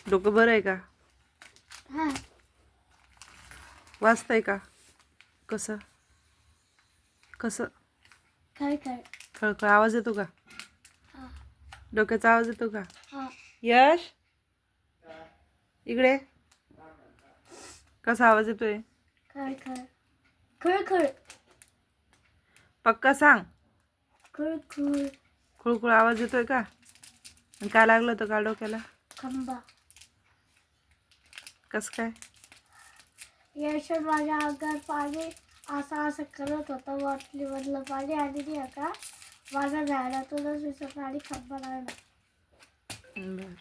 डोकं बरं आहे का? हा वाचतंय का? कसं कसं खळखळ खळखळ आवाज येतो का? हा डोक्याचा आवाज येतो का? हा यश इकडे कसा आवाज येतोय? खळखळ खळखळ पक्का सांग. खळखळ खुळखुळ आवाज येतोय का? आणि काय लागलं होतं का डोक्याला? खंबा. कसं काय? यशवंत माझ्या अंगात पाणी असं असं करत होतं बॉटलीमधलं पाणी आणि नाही का माझ्या झाडातूनच विसरलं आणि खंबा लागला. बरं.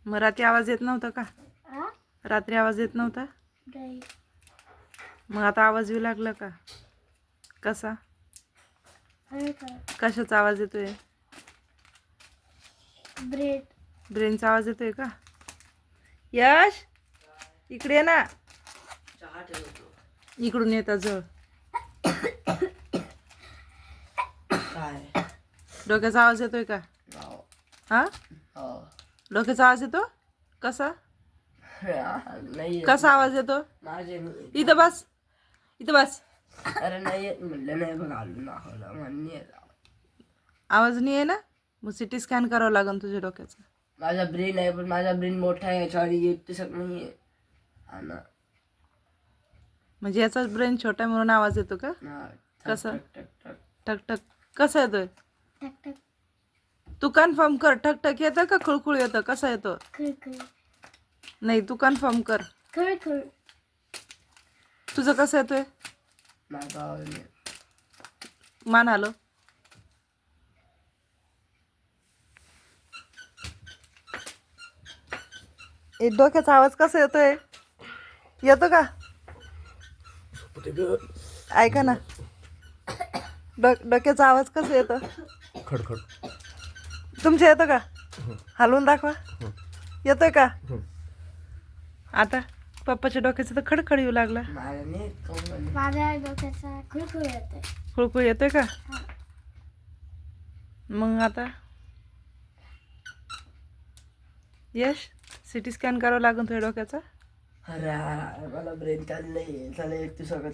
मग रात्री आवाज येत नव्हता का? हा रात्री आवाज येत नव्हता? नाही मग आता आवाज येऊ लागला का? कसा? खळखळ कशाचा आवाज येतोय? ब्रेड ब्रेनचा आवाज येतोय का? यश इकडे ये ना. इकडून येता जवळ. काय डोक्याचा आवाज येतोय का? हा डोक्याचा आवाज येतो? कसा नाही कसा आवाज येतो? माझे इथं बस, इथं बस. अरे नाही म्हटलं नाही पण आलो ना होला मान्य आवाज नाही आहे ना? मग सिटी स्कॅन करावं लागेल तुझ्या डोक्याचा. माझा ब्रेन आहे पण माझा ब्रेन मोठा आहे याच्यावर येत तसं नाही आहे हा ना म्हणजे याचा ब्रेन छोटा आहे म्हणून आवाज येतो का? हा, ठक, कसं? ठक, ठक, ठक. ठक ठक कसा येतोय? टक टक तू कन्फर्म कर. ठक ठक येतं का खुळखुळ येतं? कसा येतो? खळखळ नाही तू कन्फर्म कर. खळखळ तुझं कसं येतोय? माझा आवाज नाही. मान आलो. डोक्याचा आवाज कसा येतोय? येतो का? ऐका ना. डोक्याचा आवाज कसा येतो? खडखड तुमच्या येतो का? हलवून दाखवा. येतोय का? आता पप्पाच्या डोक्याचा तर खडखड येऊ लागला. मला नाही काहून म्हणलं. माझ्या डोक्याचा खळखळ येते. खुळखुळ येतोय का? मग आता यश सिटी स्कॅन करावं लागेल तुझ्या डोक्याचा. अरे मला ब्रेन चाललंय चला एक तू सगळं